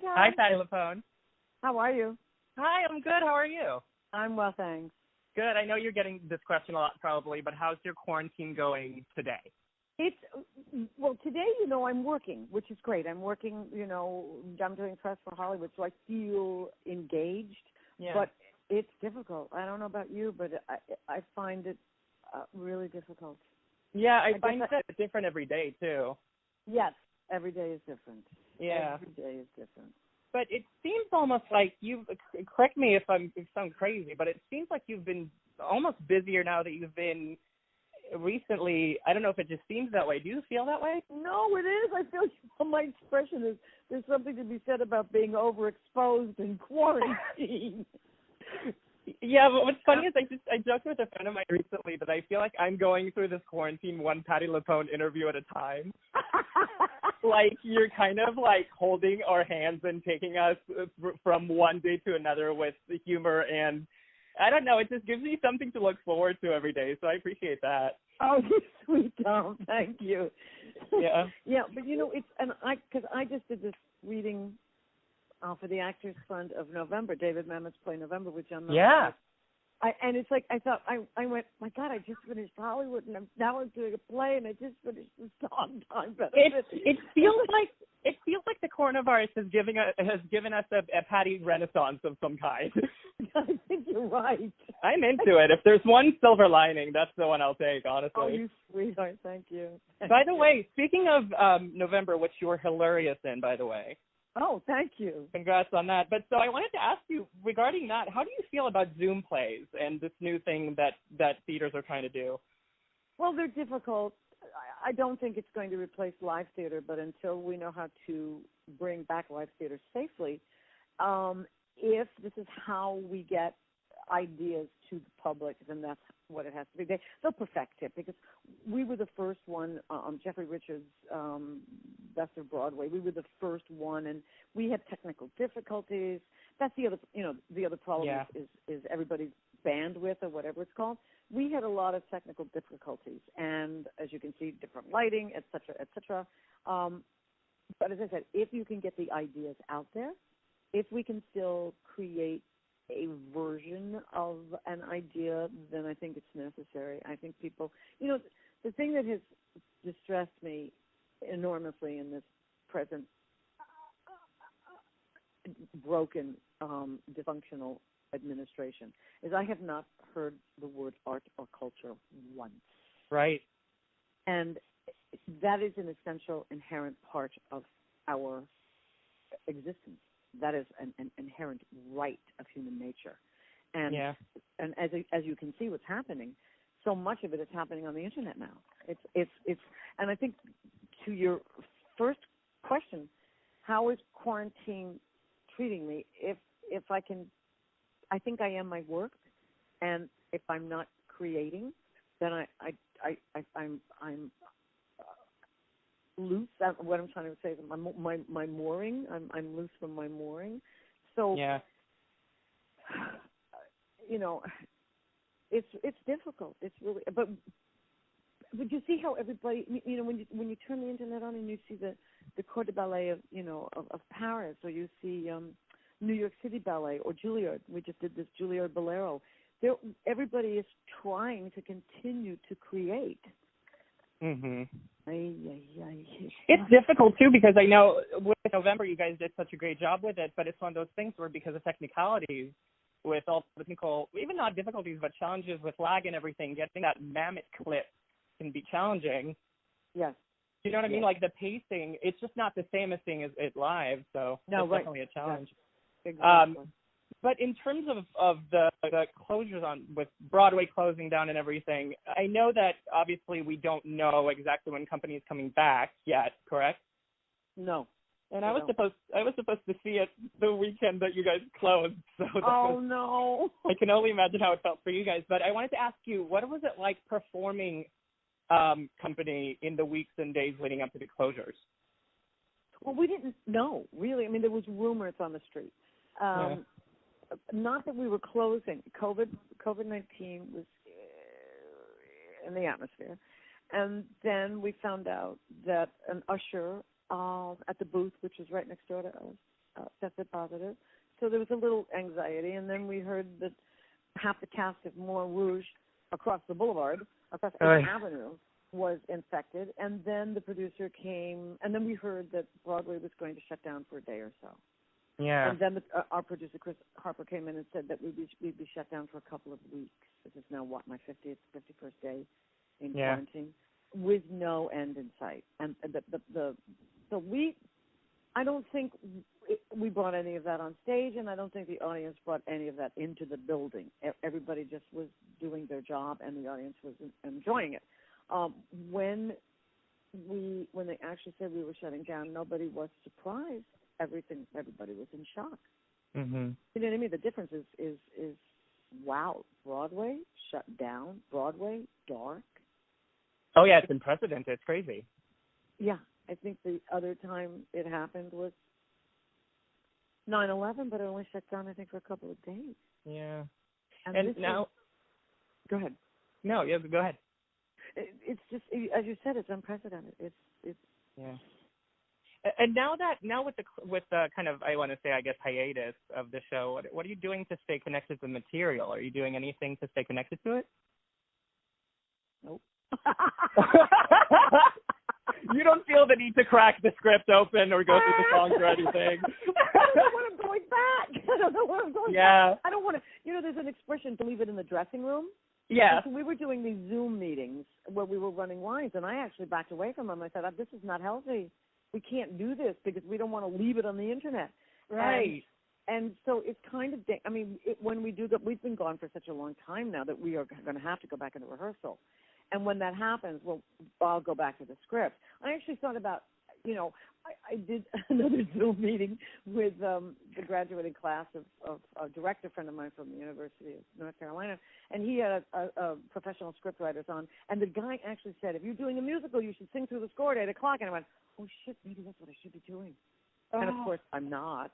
Hi, Patti LuPone. How are you? Hi, I'm good. How are you? I'm well, thanks. Good. I know you're getting this question a lot probably, but how's your quarantine going today? Today, I'm working, which is great. I'm working, I'm doing press for Hollywood, so I feel engaged. Yeah. But it's difficult. I don't know about you, but I find it really difficult. Yeah, I find that it's different every day, too. Yes, every day is different. Yeah. Every day is different. But it seems almost like correct me if I sound crazy, but it seems like you've been almost busier now that you've been recently. I don't know if it just seems that way. Do you feel that way? No, it is. I feel my expression is there's something to be said about being overexposed in quarantine. Yeah, but what's funny is I joked with a friend of mine recently that I feel like I'm going through this quarantine one Patti LuPone interview at a time. Like you're kind of like holding our hands and taking us from one day to another with the humor, and I don't know, it just gives me something to look forward to every day, so I appreciate that. Oh, you sweet Tom, thank you. Yeah. Yeah, but because I just did this reading for the Actors Fund of November, David Mamet's play November, which I'm not. Yeah. And it's like I thought I went, my God, I just finished Hollywood, and now I'm doing a play, and I just finished the Song Time. It feels like the coronavirus has given us a Patti Renaissance of some kind. I think you're right. I'm into it. If there's one silver lining, that's the one I'll take, honestly. Oh, you sweetheart, thank you. By the way, speaking of November, which you were hilarious in, by the way. Oh, thank you. Congrats on that. But so I wanted to ask you regarding that, how do you feel about Zoom plays and this new thing that theaters are trying to do? Well, they're difficult. I don't think it's going to replace live theater, but until we know how to bring back live theater safely, if this is how we get ideas to the public, then that's what it has to be. They'll perfect it, because we were the first one, Jeffrey Richards' Best of Broadway, we were the first one, and we had technical difficulties. That's the other problem is everybody's bandwidth or whatever it's called. We had a lot of technical difficulties, and as you can see, different lighting, et cetera, et cetera. But as I said, if you can get the ideas out there, if we can still create a version of an idea, then I think it's necessary. I think people, the thing that has distressed me enormously in this present broken, dysfunctional administration is I have not heard the word art or culture once. Right. And that is an essential, inherent part of our existence. That is an inherent right of human nature. And as you can see what's happening, so much of it is happening on the internet now. It's and I think to your first question, how is quarantine treating me? If I think I am my work, and if I'm not creating, then I'm loose. What I'm trying to say is my mooring. I'm loose from my mooring. So it's difficult. It's really. But would you see how everybody? When you turn the internet on and you see the Corps de Ballet of Paris, or you see New York City Ballet or Juilliard. We just did this Juilliard Bolero. Everybody is trying to continue to create. Mm-hmm. It's difficult, too, because I know with November you guys did such a great job with it, but it's one of those things where because of technicalities, with all the technical, even not difficulties, but challenges with lag and everything, getting that Mamet clip can be challenging. Yes. You know what I mean? Like the pacing, it's just not the same as seeing it live, so it's definitely a challenge. Yes. Exactly. But in terms of the closures with Broadway closing down and everything, I know that obviously we don't know exactly when company is coming back yet, correct? No. And I was supposed to see it the weekend that you guys closed. So no. I can only imagine how it felt for you guys. But I wanted to ask you, what was it like performing company in the weeks and days leading up to the closures? Well, we didn't know, really. I mean, there was rumors on the street. Not that we were closing. COVID-19 was in the atmosphere. And then we found out that an usher at the booth, which was right next door to us, tested positive. So there was a little anxiety, and then we heard that half the cast of Moulin Rouge across the boulevard, across Eighth Avenue, was infected. And then the producer came, and then we heard that Broadway was going to shut down for a day or so. Yeah. And then our producer, Chris Harper, came in and said that we'd be shut down for a couple of weeks. This is now, my 51st day in quarantine, with no end in sight. And I don't think we brought any of that on stage, and I don't think the audience brought any of that into the building. Everybody just was doing their job, and the audience was enjoying it. When they actually said we were shutting down, nobody was surprised. Everybody was in shock. Mm-hmm. You know what I mean? The difference is wow, Broadway shut down, Broadway dark. Oh yeah, it's unprecedented. It's crazy. Yeah, I think the other time it happened was 9/11, but it only shut down, I think, for a couple of days. Yeah. And now, go ahead. No, yeah, go ahead. It's just, as you said, it's unprecedented. It's. Yeah. And now with the kind of, I want to say, I guess, hiatus of the show, what are you doing to stay connected to the material? Are you doing anything to stay connected to it? Nope. You don't feel the need to crack the script open or go through the songs or anything? I don't know when I'm going back. I don't know when I'm going back. I don't want to, there's an expression to leave it in the dressing room. Yeah. So we were doing these Zoom meetings where we were running lines, and I actually backed away from them. I said, this is not healthy. We can't do this because we don't want to leave it on the Internet. Right. And so it's kind of, when we do that, we've been gone for such a long time now that we are going to have to go back into rehearsal. And when that happens, I'll go back to the script. I actually thought about, I did another Zoom meeting with the graduating class of a director friend of mine from the University of North Carolina, and he had a professional scriptwriters on, and the guy actually said, if you're doing a musical, you should sing through the score at 8 o'clock. And I went, oh, shit, maybe that's what I should be doing. Oh. And, of course, I'm not.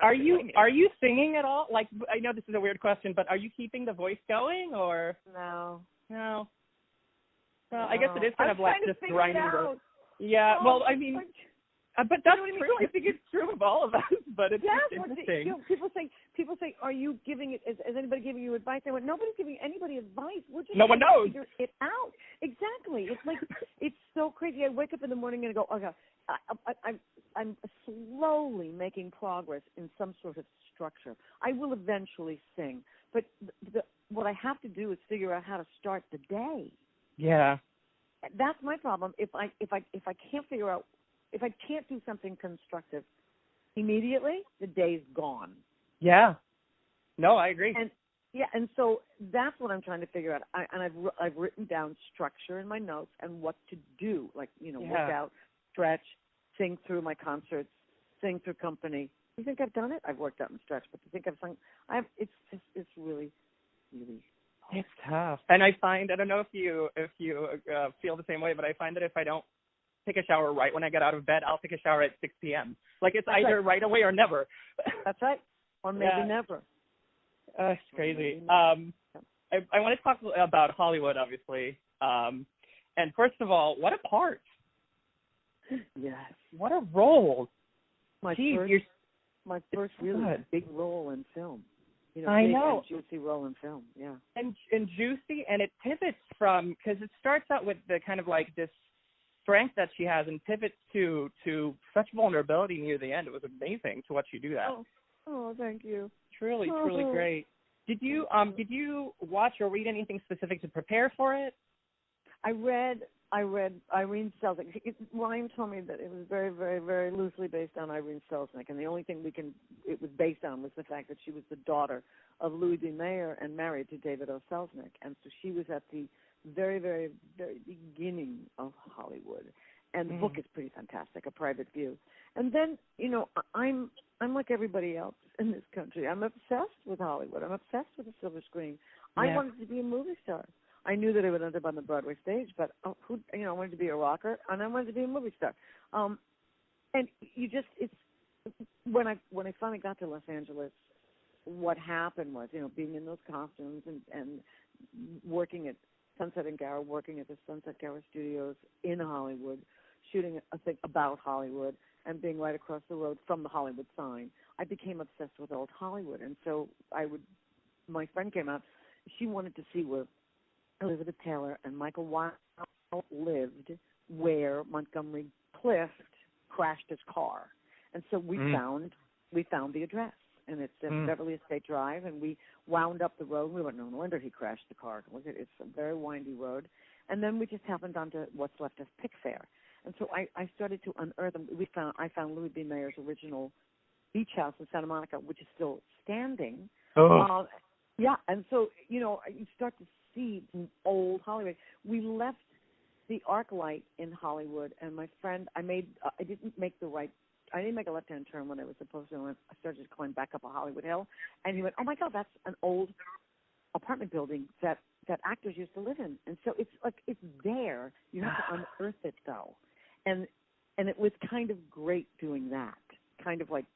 Are you singing at all? Like, I know this is a weird question, but are you keeping the voice going, or? No. Well, I guess it is kind of like just grinding. Yeah, well, I mean, but that's true. I think it's true of all of us, but it's interesting. People say, are you giving it, is anybody giving you advice? I went, nobody's giving anybody advice. We're just no one knows. Figure it out. Exactly. It's like, it's so crazy. I wake up in the morning and I go, oh, God, I'm slowly making progress in some sort of structure. I will eventually sing, but what I have to do is figure out how to start the day. Yeah. That's my problem. If I can't figure out, if I can't do something constructive immediately, the day's gone. Yeah. No, I agree. And so that's what I'm trying to figure out. I've written down structure in my notes and what to do, like work out, stretch, sing through my concerts, sing through company. You think I've done it? I've worked out and stretched, but to think I've sung, it's really, really. It's tough. And I find, I don't know if you feel the same way, but I find that if I don't take a shower right when I get out of bed, I'll take a shower at 6 p.m. Like it's either right away or never. That's right. Or maybe never. It's crazy. I want to talk about Hollywood, obviously. And first of all, what a part. Yes. What a role. My first really big role in film. I know. And juicy role in film, yeah. And juicy, and it pivots from, because it starts out with the kind of like this strength that she has and pivots to such vulnerability near the end. It was amazing to watch you do that. Oh, thank you. Truly great. Did you watch or read anything specific to prepare for it? I read Irene Selznick. Ryan told me that it was very, very, very loosely based on Irene Selznick, and the only thing it was based on was the fact that she was the daughter of Louis B. Mayer and married to David O. Selznick, and so she was at the very, very, very beginning of Hollywood. And the book is pretty fantastic, A Private View. And then, I'm like everybody else in this country. I'm obsessed with Hollywood. I'm obsessed with the silver screen. Yeah. I wanted to be a movie star. I knew that I would end up on the Broadway stage, but I wanted to be a rocker, and I wanted to be a movie star. And it's when I finally got to Los Angeles, what happened was, being in those costumes and working at Sunset and Gower, working at the Sunset Gower Studios in Hollywood, shooting a thing about Hollywood and being right across the road from the Hollywood sign, I became obsessed with old Hollywood. And so my friend came out. She wanted to see where Elizabeth Taylor and Michael Wilde lived, where Montgomery Clift crashed his car. And so we found the address, and it's in Beverly Estate Drive, and we wound up the road. We went, no wonder he crashed the car. Look, it's a very windy road. And then we just happened onto what's left of Pickfair. And so I started to unearth them. I found Louis B. Mayer's original beach house in Santa Monica, which is still standing. Oh. Yeah, and so, you start to see some old Hollywood. We left the ArcLight in Hollywood, and my friend, I didn't make a left-hand turn when I was supposed to. I started to climb back up a Hollywood hill, and he went, oh, my God, that's an old apartment building that actors used to live in. And so it's like it's there. You have to unearth it, though. And it was kind of great doing that, kind of like,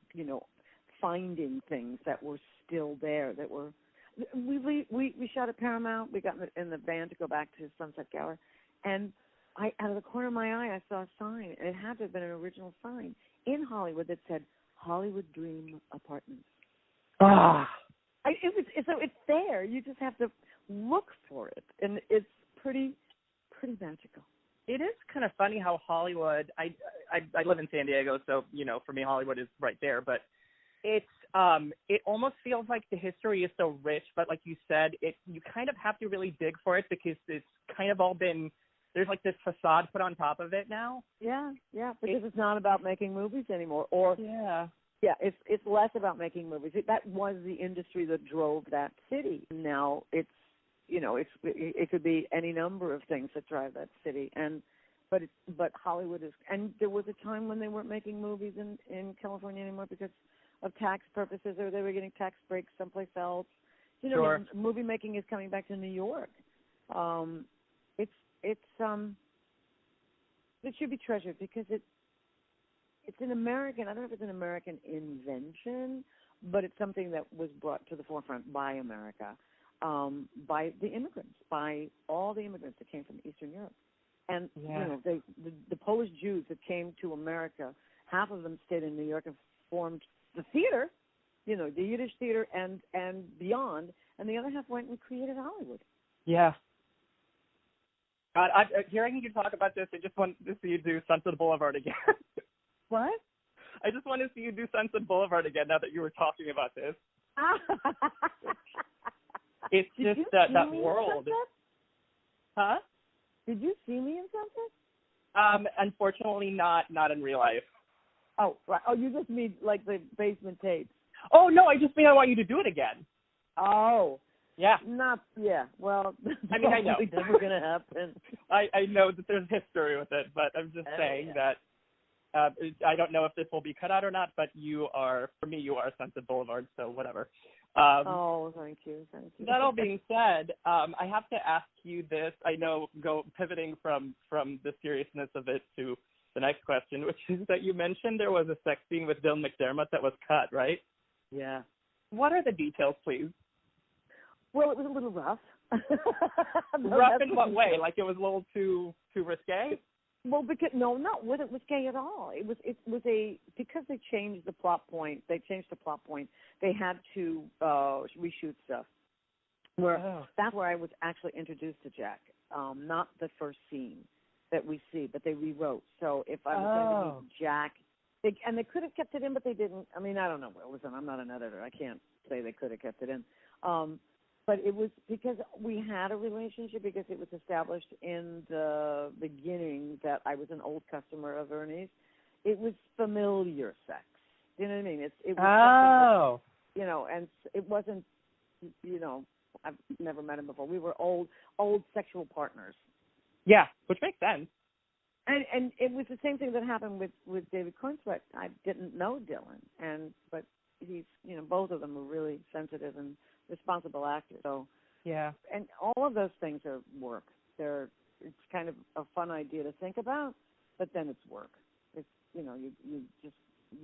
finding things that were still there, that were – we shot at Paramount. We got in the van to go back to Sunset Gower, and out of the corner of my eye, I saw a sign, and it had to have been an original sign in Hollywood that said Hollywood Dream Apartments. Ah. So it's there. You just have to look for it, and it's pretty magical. It is kind of funny how Hollywood. I live in San Diego, so for me Hollywood is right there. But it's it almost feels like the history is so rich, but like you said, you kind of have to really dig for it because it's kind of all been. There's like this facade put on top of it now. Yeah, because it's not about making movies anymore. Or yeah, it's less about making movies. That was the industry that drove that city. Now it's it could be any number of things that drive that city. But Hollywood is, and there was a time when they weren't making movies in California anymore because of tax purposes, or they were getting tax breaks someplace else. Sure. Movie making is coming back to New York. It should be treasured because it's an American. I don't know if it's an American invention, but it's something that was brought to the forefront by America, by the immigrants, by all the immigrants that came from Eastern Europe, and the Polish Jews that came to America. Half of them stayed in New York and formed the theater, the Yiddish theater and beyond, and the other half went and created Hollywood. Yeah. God, hearing you talk about this, I just want to see you do Sunset Boulevard again. What? I just want to see you do Sunset Boulevard again now that you were talking about this. It's just that world. Huh? Did you see me in Sunset? Unfortunately, not in real life. Oh, right. Oh, you just mean like the basement tapes? Oh, no, I just mean I want you to do it again. Oh. Yeah. Well, I mean, I know. It's never going to happen. I know that there's history with it, but I'm just saying that I don't know if this will be cut out or not, but for me, you are Sunset Boulevard, so whatever. Thank you. That all being said, I have to ask you this. I know, pivoting from the seriousness of it to the next question, which is that you mentioned there was a sex scene with Dylan McDermott that was cut, right? Yeah. What are the details, please? Well, it was a little rough. Rough in what way? Like it was a little too risque? Well, because it wasn't risque at all. It was because they changed the plot point. They had to reshoot stuff. That's where I was actually introduced to Jack. Not the first scene that we see, but they rewrote. So if I was going to meet Jack, they could have kept it in, but they didn't. I mean, I don't know. Listen, I'm not an editor. I can't say they could have kept it in. But it was because we had a relationship, because it was established in the beginning that I was an old customer of Ernie's. It was familiar sex. You know what I mean? It was and it wasn't, I've never met him before. We were old sexual partners. Yeah, which makes sense. And it was the same thing that happened with David Cornsweet. I didn't know Dylan, but he's, both of them were really sensitive and responsible actors. So yeah, and all of those things are work. It's kind of a fun idea to think about, but then it's work. It's you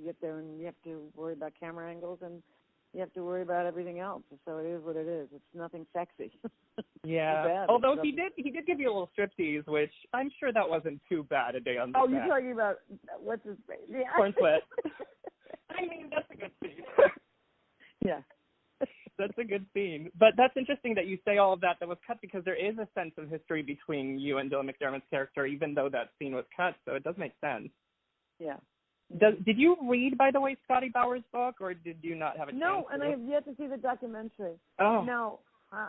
get there and you have to worry about camera angles and you have to worry about everything else. So it is what it is. It's nothing sexy. Yeah. Although he did give you a little striptease, which I'm sure that wasn't too bad a day on the set. You're talking about what's his face? Yeah. Corn Sweat. I mean, that's a good scene. Yeah. That's a good scene. But that's interesting that you say all of that was cut, because there is a sense of history between you and Dylan McDermott's character, even though that scene was cut. So it does make sense. Yeah. Did you read, by the way, Scotty Bauer's book, or did you not have a chance? No, and I have yet to see the documentary. Oh. No, I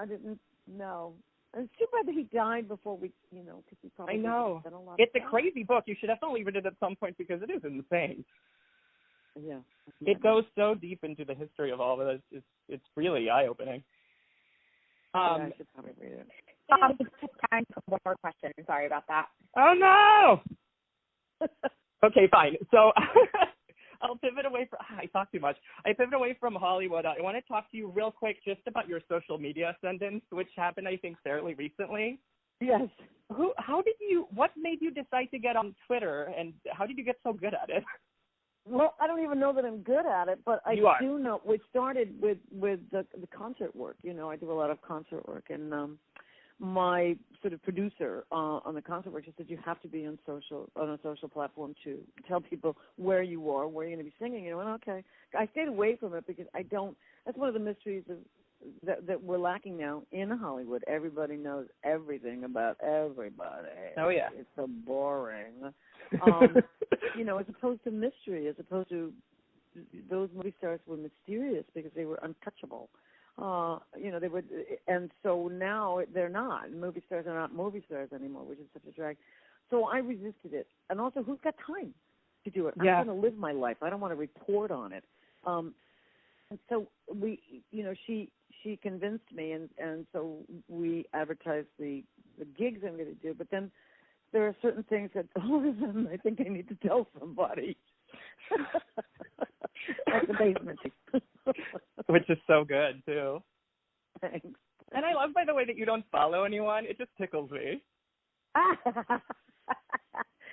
didn't. No. It's too bad that he died before we, because he probably. I know. Done a lot it's of a crazy book. You should definitely read it at some point, because it is insane. Yeah. It goes so deep into the history of all of it. It's really eye-opening. I should probably read it. Just time for one more question. Sorry about that. Oh, no! Okay, fine. So I'll pivot away from – I talk too much. I pivot away from Hollywood. I want to talk to you real quick just about your social media ascendance, which happened, I think, fairly recently. Yes. What made you decide to get on Twitter, and how did you get so good at it? Well, I don't even know that I'm good at it, but I do know. We started with the concert work. I do a lot of concert work, and my sort of producer on the concert work, she said you have to be on a social platform to tell people where you are, where you're going to be singing. And I went, okay. I stayed away from it because I don't. That's one of the mysteries that we're lacking now in Hollywood. Everybody knows everything about everybody. Oh yeah, it's so boring. As opposed to mystery, as opposed to those movie stars were mysterious because they were untouchable. They would, and so now they're not. Movie stars are not movie stars anymore, which is such a drag. So I resisted it. And also, who's got time to do it? Yeah. I'm going to live my life. I don't want to report on it. And so she convinced me, and so we advertised the gigs I'm going to do. But then there are certain things that all of a sudden I think I need to tell somebody. Like the basement. Which is so good, too. Thanks. And I love, by the way, that you don't follow anyone. It just tickles me.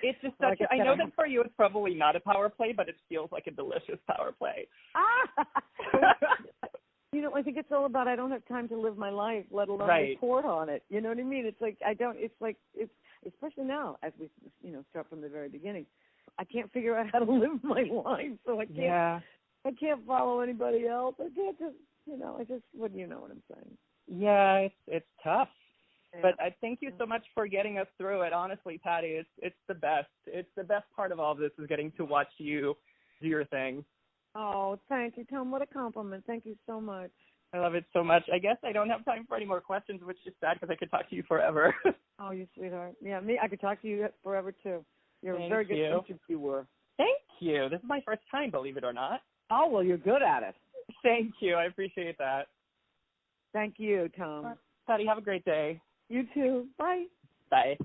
It's just such I know that for you it's probably not a power play, but it feels like a delicious power play. I think it's all about I don't have time to live my life, let alone report on it. You know what I mean? It's like it's especially now as we start from the very beginning. I can't figure out how to live my life, so I can't. Yeah. I can't follow anybody else. I can't just what do you know what I'm saying? Yeah, it's tough. Yeah. But I thank you so much for getting us through it. Honestly, Patti, it's the best. It's the best part of all of this is getting to watch you do your thing. Oh, thank you, Tom. What a compliment. Thank you so much. I love it so much. I guess I don't have time for any more questions, which is sad because I could talk to you forever. Oh, you sweetheart. Yeah, I could talk to you forever, too. You're a Thank very good you. interviewer. Thank you. This is my first time, believe it or not. Oh, well, you're good at it. Thank you. I appreciate that. Thank you, Tom. Patti, have a great day. You too. Bye. Bye.